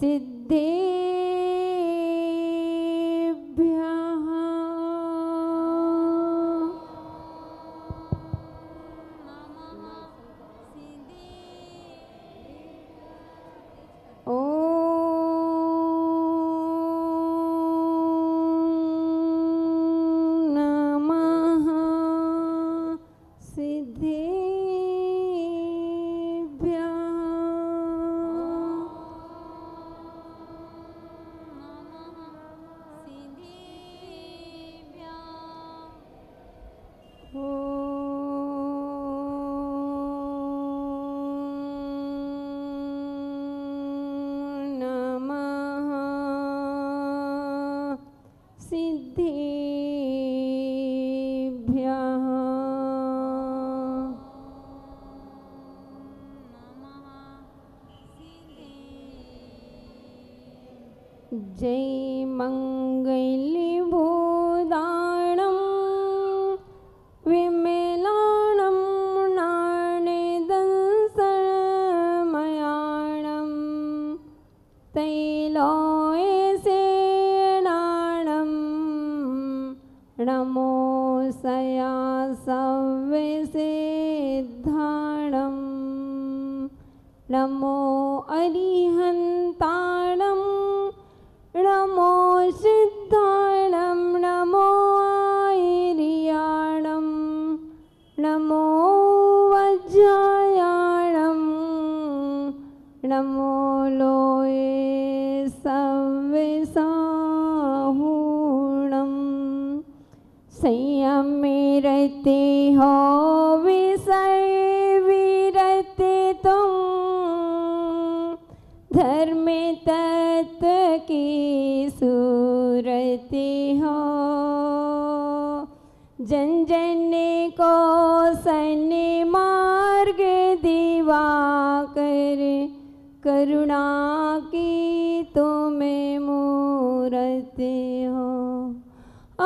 सिद्धेभ्यः जय मंगलभूदाणं विमलाणं नाणेदंसमयाणं तैलोयसेनाणं नमो सया सव्यसिद्धाणं नमो अरिहन्ताणं नमो सिद्धाणं नमो आयर्याणं नमो वज्रायाणं नमो लोये सव्यसाहूणं संयमे रहते हो विषय विरते तुम धर्म तत्व की सूरती हो जन जन को सन्नि मार्ग दिवाकर करुणा की तुम्हें मूर्ति हो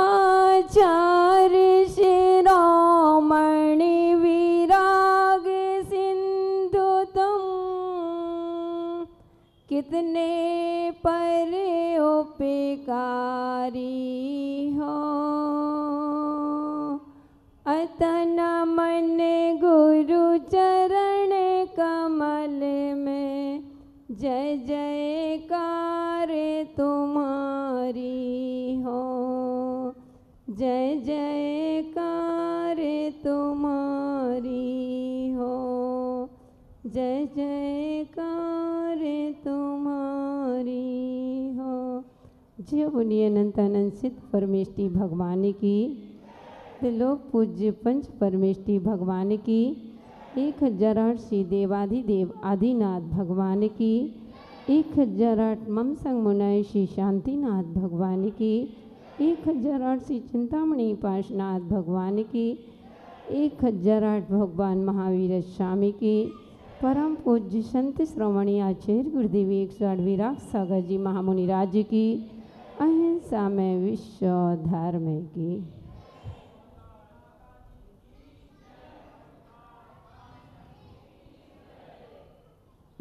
आचार्य शिरोमणि विराग सिंधु तुम कितने पर उपकारी हो अतन मन गुरु चरण कमल में जय जयकार तुम्हारी हो जय जयकार तुम्हारी हो जय जयकार तुम्हारी हो। जय बोलिए अनंत अनंत सिद्ध परमेष्टि भगवान की, लोक पूज्य पंच परमेष्टि भगवान की, 1008 श्री देवाधिदेव आदिनाथ भगवान की, 1008 मम संग मुनय श्री शांतिनाथ भगवान की, 1008 श्री चिंतामणि पार्श्वनाथ भगवान की, 1008 भगवान महावीर स्वामी की, परम पूज्य संत श्रोमणी आचार्य गुरुदेव 108 विराग सागर जी महामुनि राज्य की, अहिंसा में विश्व धर्म की।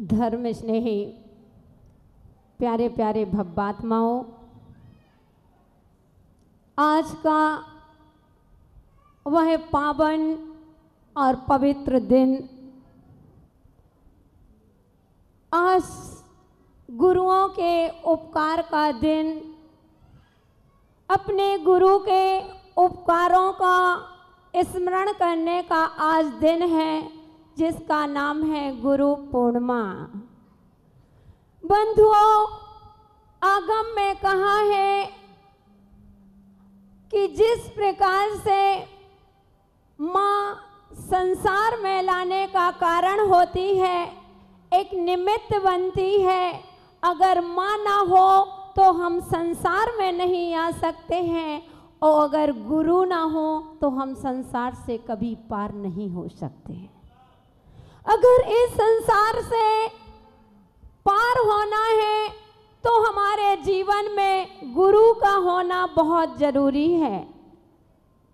धर्म स्नेही प्यारे प्यारे भव्यात्माओं, आज का वह पावन और पवित्र दिन, आज गुरुओं के उपकार का दिन, अपने गुरु के उपकारों का स्मरण करने का आज दिन है, जिसका नाम है गुरु पूर्णिमा। बंधुओं, आगम में कहा है कि जिस प्रकार से माँ संसार में लाने का कारण होती है, एक निमित्त बनती है, अगर माँ ना हो तो हम संसार में नहीं आ सकते हैं, और अगर गुरु ना हो तो हम संसार से कभी पार नहीं हो सकते। अगर इस संसार से पार होना है तो हमारे जीवन में गुरु का होना बहुत जरूरी है।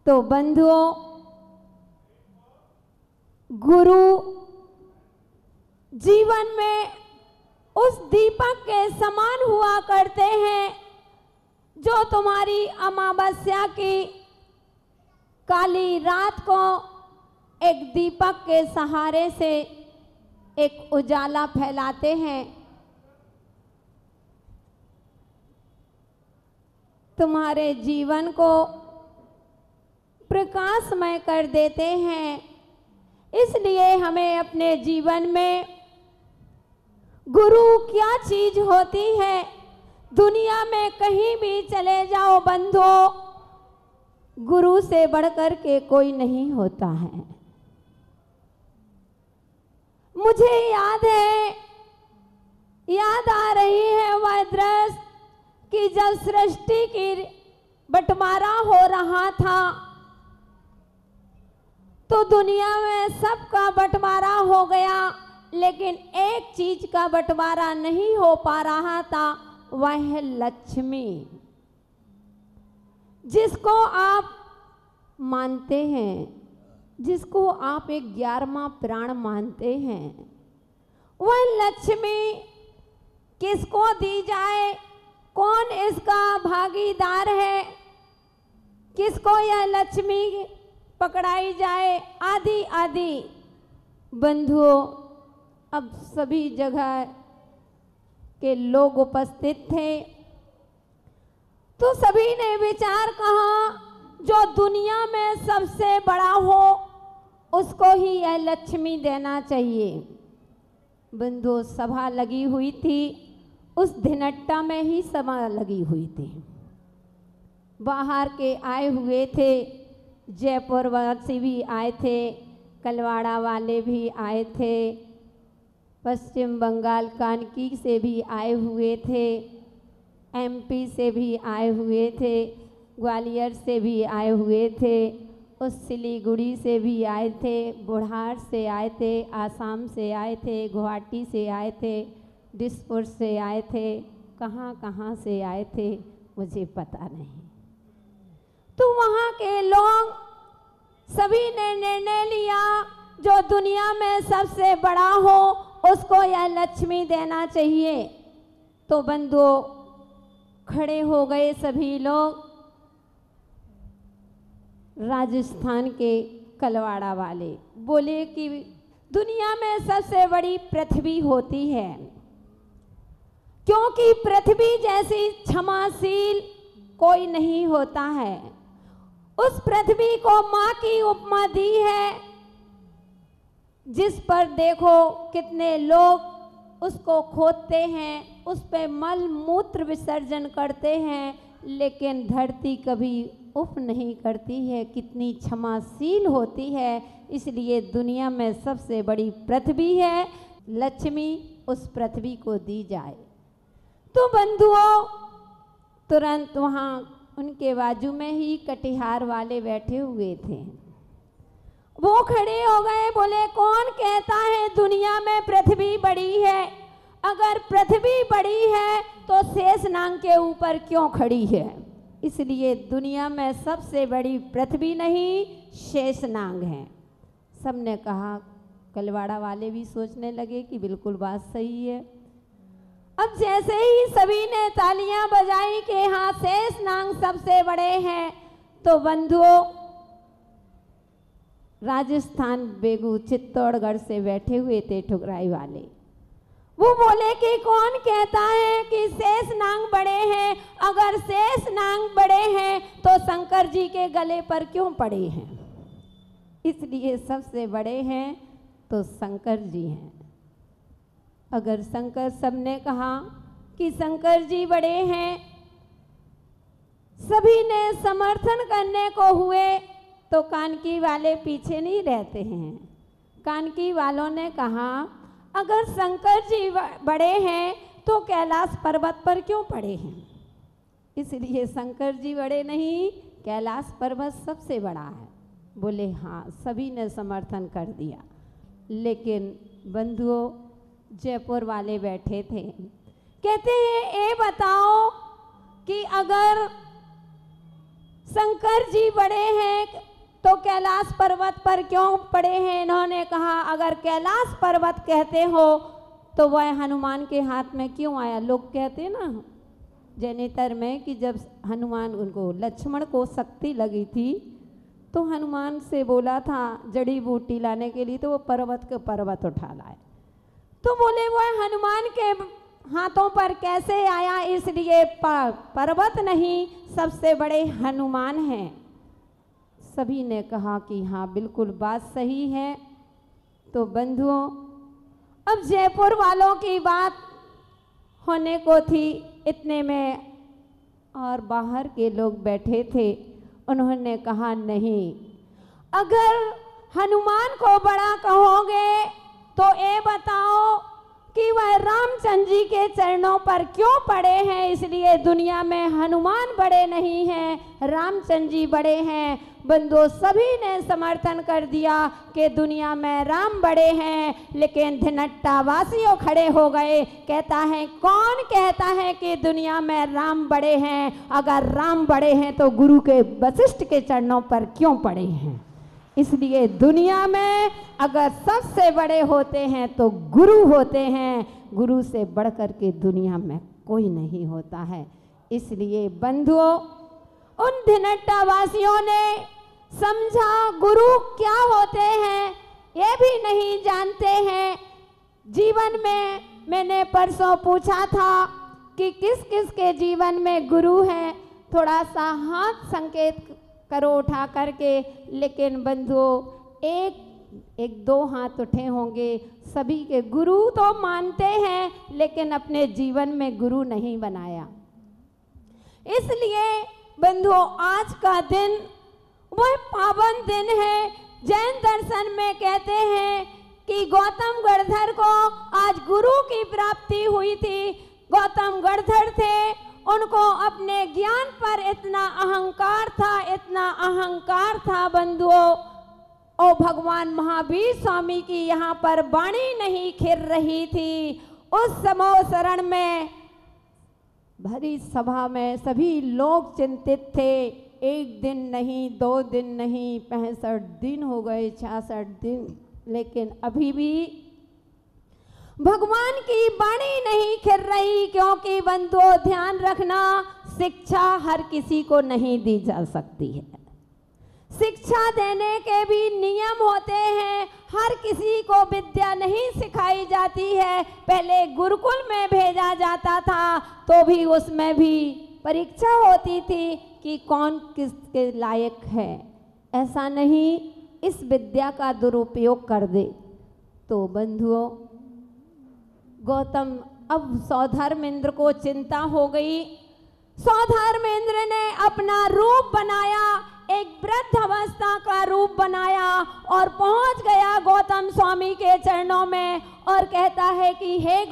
तो बंधुओं, गुरु जीवन में उस दीपक के समान हुआ करते हैं जो तुम्हारी अमावस्या की काली रात को एक दीपक के सहारे से एक उजाला फैलाते हैं। तुम्हारे जीवन को प्रकाशमय कर देते हैं। इसलिए हमें अपने जीवन में गुरु क्या चीज होती है, दुनिया में कहीं भी चले जाओ बंधुओं, गुरु से बढ़कर के कोई नहीं होता है। मुझे याद आ रही है वह दृश्य कि जब सृष्टि की बंटवारा हो रहा था तो दुनिया में सबका बंटवारा हो गया, लेकिन एक चीज का बंटवारा नहीं हो पा रहा था, वह है लक्ष्मी, जिसको आप मानते हैं, जिसको आप एक 11वां प्राण मानते हैं। वह लक्ष्मी किसको दी जाए, कौन इसका भागीदार है, किसको यह लक्ष्मी पकड़ाई जाए, आदि आदि। बंधुओं, अब सभी जगह के लोग उपस्थित थे तो सभी ने विचार कहा जो दुनिया में सबसे बड़ा हो उसको ही यह लक्ष्मी देना चाहिए। बंधुओं, सभा लगी हुई थी, उस धिनट्टा में ही सभा लगी हुई थी। बाहर के आए हुए थे, जयपुर वासी भी आए थे, कलवाड़ा वाले भी आए थे, पश्चिम बंगाल कानकी से भी आए हुए थे, एमपी से भी आए हुए थे, ग्वालियर से भी आए हुए थे, उस सिलीगुड़ी से भी आए थे, बुढ़ार से आए थे, आसाम से आए थे, गुवाहाटी से आए थे, दिसपुर से आए थे, कहाँ कहाँ से आए थे मुझे पता नहीं। तो वहाँ के लोग सभी ने निर्णय लिया जो दुनिया में सबसे बड़ा हो उसको यह लक्ष्मी देना चाहिए। तो बंधुओं, खड़े हो गए सभी लोग। राजस्थान के कलवाड़ा वाले बोले कि दुनिया में सबसे बड़ी पृथ्वी होती है, क्योंकि पृथ्वी जैसी क्षमाशील कोई नहीं होता है। उस पृथ्वी को माँ की उपमा दी है, जिस पर देखो कितने लोग उसको खोदते हैं, उस पे मल मूत्र विसर्जन करते हैं, लेकिन धरती कभी उफ नहीं करती है, कितनी क्षमाशील होती है। इसलिए दुनिया में सबसे बड़ी पृथ्वी है, लक्ष्मी उस पृथ्वी को दी जाए। तो बंधुओं, तुरंत वहाँ उनके बाजू में ही कटिहार वाले बैठे हुए थे, वो खड़े हो गए, बोले कौन कहता है दुनिया में पृथ्वी बड़ी है? अगर पृथ्वी बड़ी है तो शेषनाग के ऊपर क्यों खड़ी है? इसलिए दुनिया में सबसे बड़ी पृथ्वी नहीं शेषनाग है। सबने कहा, कलवाड़ा वाले भी सोचने लगे कि बिल्कुल बात सही है। अब जैसे ही सभी ने तालियां बजाई कि हाँ शेषनाग सबसे बड़े हैं, तो बंधुओं राजस्थान बेगू चित्तौड़गढ़ से बैठे हुए थे ठुकराई वाले, वो बोले कि कौन कहता है कि शेषनाग बड़े हैं? अगर शेषनाग बड़े हैं तो शंकर जी के गले पर क्यों पड़े हैं? इसलिए सबसे बड़े हैं तो शंकर जी हैं। अगर शंकर, सबने कहा कि शंकर जी बड़े हैं, सभी ने समर्थन करने को हुए, तो कानकी वाले पीछे नहीं रहते हैं। कानकी वालों ने कहा अगर शंकर जी बड़े हैं तो कैलाश पर्वत पर क्यों पड़े हैं? इसलिए शंकर जी बड़े नहीं, कैलाश पर्वत सबसे बड़ा है। बोले हाँ, सभी ने समर्थन कर दिया। लेकिन बंधुओं, जयपुर वाले बैठे थे, कहते हैं ये बताओ कि अगर शंकर जी बड़े हैं तो कैलाश पर्वत पर क्यों पड़े हैं? इन्होंने कहा अगर कैलाश पर्वत कहते हो तो वह हनुमान के हाथ में क्यों आया? लोग कहते हैं ना जैनेतर में कि जब हनुमान उनको लक्ष्मण को शक्ति लगी थी तो हनुमान से बोला था जड़ी बूटी लाने के लिए, तो वो पर्वत के पर्वत उठा लाए। तो बोले वो हनुमान के हाथों पर कैसे आया? इसलिए पर्वत नहीं, सबसे बड़े हनुमान हैं। सभी ने कहा कि हाँ बिल्कुल बात सही है। तो बंधुओं, अब जयपुर वालों की बात होने को थी, इतने में और बाहर के लोग बैठे थे। उन्होंने कहा नहीं, अगर हनुमान को बड़ा कहोगे तो ये बताओ कि वह रामचंद्र जी के चरणों पर क्यों पड़े हैं? इसलिए दुनिया में हनुमान बड़े नहीं हैं, रामचंद्र जी बड़े हैं। बंधुओं, सभी ने समर्थन कर दिया कि दुनिया में राम बड़े हैं, लेकिन धिनट्टा वासियों खड़े हो गए। कहता है, कौन कहता है कि दुनिया में राम बड़े हैं? अगर राम बड़े हैं तो गुरु के वशिष्ठ के चरणों पर क्यों पड़े हैं? इसलिए दुनिया में अगर सबसे बड़े होते हैं तो गुरु होते हैं, गुरु से बढ़कर के दुनिया में कोई नहीं होता है। इसलिए बंधुओं, उन धिनट्टा वासियों ने समझा गुरु क्या होते हैं ये भी नहीं जानते हैं। जीवन में मैंने परसों पूछा था कि किस किस के जीवन में गुरु है, थोड़ा सा हाथ संकेत करो उठा करके। लेकिन बंधुओं, एक दो हाथ उठे होंगे। सभी के गुरु तो मानते हैं लेकिन अपने जीवन में गुरु नहीं बनाया। इसलिए बंधुओं, आज का दिन वह पावन दिन है। जैन दर्शन में कहते हैं कि गौतम गणधर को आज गुरु की प्राप्ति हुई थी। गौतम गणधर थे, उनको अपने ज्ञान पर इतना अहंकार था, इतना अहंकार था बंधुओं। और भगवान महावीर स्वामी की यहाँ पर वाणी नहीं खिर रही थी। उस समूह शरण में भरी सभा में सभी लोग चिंतित थे। एक दिन नहीं, 2 दिन नहीं, 65 दिन हो गए, 66 दिन, लेकिन अभी भी भगवान की वाणी नहीं खिर रही। क्योंकि बंधुओं, ध्यान रखना, शिक्षा हर किसी को नहीं दी जा सकती है। शिक्षा देने के भी नियम होते हैं। हर किसी को विद्या नहीं सिखाई जाती है। पहले गुरुकुल में भेजा जाता था तो भी उसमें भी परीक्षा होती थी कि कौन किसके लायक है। ऐसा नहीं इस विद्या का दुरुपयोग कर दे। तो बंधुओं, गौतम अब सौधर्मेंद्र को चिंता हो गई। सौधर्मेंद्र ने अपना रूप बनाया, एक वृद्ध अवस्था का रूप बनाया और पहुंच गया गौतम स्वामी के चरणों में और कहता है कि हे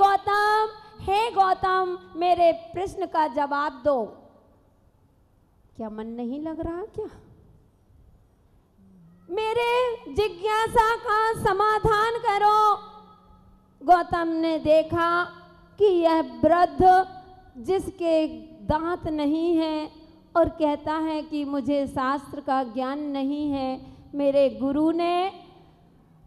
गौतम, मेरे प्रश्न का जवाब दो। क्या मन नहीं लग रहा क्या? मेरे जिज्ञासा का समाधान करो। गौतम ने देखा कि यह वृद्ध जिसके दांत नहीं है और कहता है कि मुझे शास्त्र का ज्ञान नहीं है। मेरे गुरु ने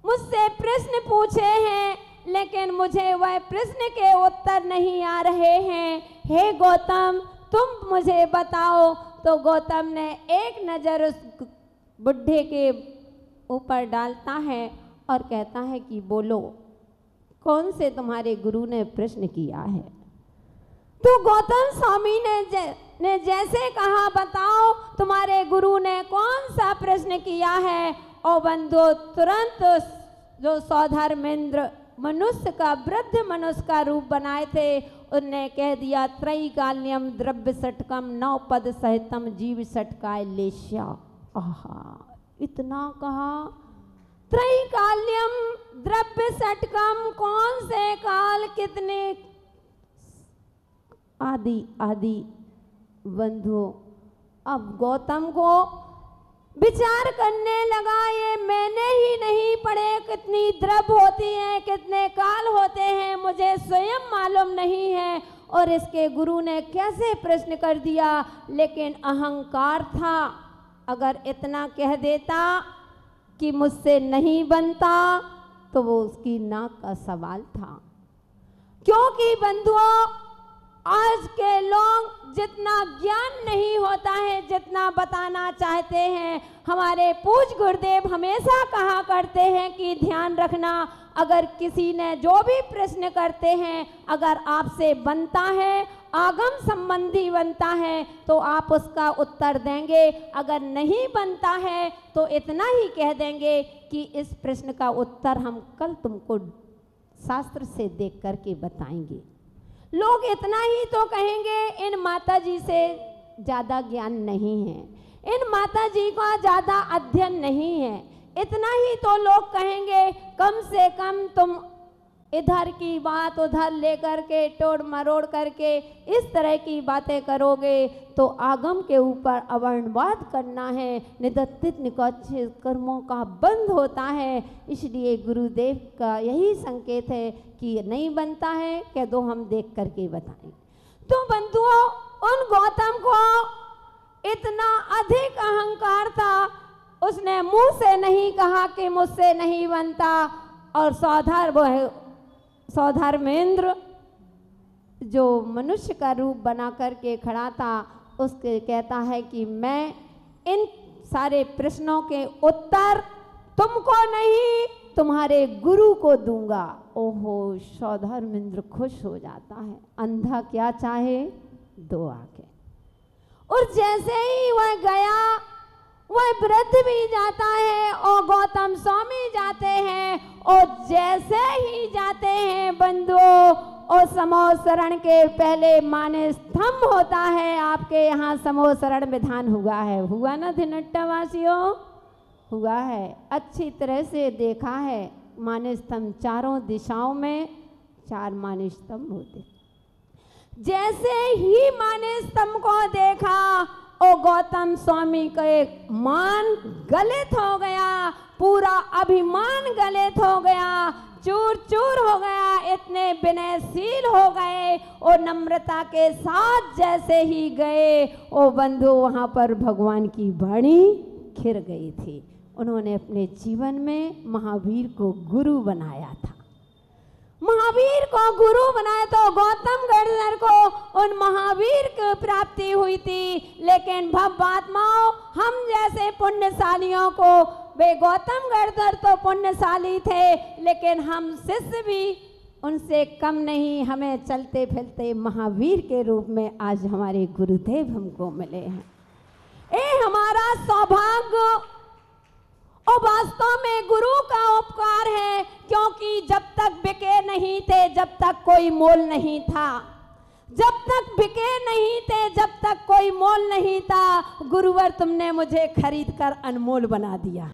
मुझसे प्रश्न पूछे हैं लेकिन मुझे वह प्रश्न के उत्तर नहीं आ रहे हैं। हे गौतम, तुम मुझे बताओ। तो गौतम ने एक नज़र उस बुढ़े के ऊपर डालता है और कहता है कि बोलो, कौन से तुम्हारे गुरु ने प्रश्न किया है? तो गौतम स्वामी ने जैसे कहा, बताओ तुम्हारे गुरु ने कौन सा प्रश्न किया है। और बंधु, तुरंत जो सौधर्मेंद्र मनुष्य का, वृद्ध मनुष्य का रूप बनाए थे, उनने कह दिया, त्रैकाल्यम द्रव्य षटकम नवपद सहितम जीव षटकाय लेश्या। आहा, इतना कहा। त्रैकाल्यम द्रव्य षटकम, कौन से काल, कितने आदि आदि। बंधुओं, अब गौतम को विचार करने लगा, ये मैंने ही नहीं पढ़े कितनी द्रव्य होती हैं, कितने काल होते हैं, मुझे स्वयं मालूम नहीं है। और इसके गुरु ने कैसे प्रश्न कर दिया। लेकिन अहंकार था। अगर इतना कह देता कि मुझसे नहीं बनता तो वो उसकी नाक का सवाल था। क्योंकि बंधुओं, आज के लोग जितना ज्ञान नहीं होता है जितना बताना चाहते हैं। हमारे पूज्य गुरुदेव हमेशा कहा करते हैं कि ध्यान रखना, अगर किसी ने जो भी प्रश्न करते हैं, अगर आपसे बनता है, आगम संबंधी बनता है, तो आप उसका उत्तर देंगे। अगर नहीं बनता है तो इतना ही कह देंगे कि इस प्रश्न का उत्तर हम कल तुमको शास्त्र से देख करके बताएंगे। लोग इतना ही तो कहेंगे, इन माता जी से ज़्यादा ज्ञान नहीं है, इन माता जी का ज़्यादा अध्ययन नहीं है, इतना ही तो लोग कहेंगे। कम से कम तुम इधर की बात उधर लेकर के तोड़ मरोड़ करके इस तरह की बातें करोगे तो आगम के ऊपर अवर्णवाद करना है, निदत्तित निकोचित कर्मों का बंध होता है। इसलिए गुरुदेव का यही संकेत है कि नहीं बनता है, कह दो हम देख करके बताएं। तो बंधुओं, उन गौतम को इतना अधिक अहंकार था, उसने मुंह से नहीं कहा कि मुझसे नहीं बनता। और सौधर्मेंद्र जो मनुष्य का रूप बना करके खड़ा था, उसके कहता है कि मैं इन सारे प्रश्नों के उत्तर तुमको नहीं तुम्हारे गुरु को दूंगा। ओहो, सौधर्मेंद्र खुश हो जाता है। अंधा क्या चाहे दो आंखें। और जैसे ही वह गया, वह वृद्ध भी जाता है और गौतम स्वामी जाते हैं। और जैसे ही जाते हैं बंधुओं, और समूह शरण के पहले माने स्तंभ होता है। आपके यहाँ समूह शरण विधान हुआ है, हुआ ना धिनट्टा वासियों? हुआ है, अच्छी तरह से देखा है। माने स्तंभ चारों दिशाओं में 4 माने स्तंभ होते। जैसे ही माने स्तंभ को देखा, और गौतम स्वामी का एक मान गलित हो गया, पूरा अभिमान गलित हो गया, चूर चूर हो गया। इतने विनयशील हो गए और नम्रता के साथ जैसे ही गए, ओ बंधु, वहाँ पर भगवान की वाणी खिर गई थी। उन्होंने अपने जीवन में महावीर को गुरु बनाया था। महावीर को गुरु बनाए तो गौतम गणधर को उन महावीर की प्राप्ति हुई थी। लेकिन भवआत्माओं, हम जैसे पुण्यशालियों को, वे गौतम गणधर तो पुण्यशाली थे, लेकिन हम शिष्य भी उनसे कम नहीं। हमें चलते फिरते महावीर के रूप में आज हमारे गुरुदेव हमको मिले हैं। ये हमारा सौभाग्य और वास्तव में गुरु का उपकार है, क्योंकि जब तक बिके नहीं थे, जब तक कोई मोल नहीं था, जब तक बिके नहीं थे, जब तक कोई मोल नहीं था, गुरुवर तुमने मुझे खरीद कर अनमोल बना दिया।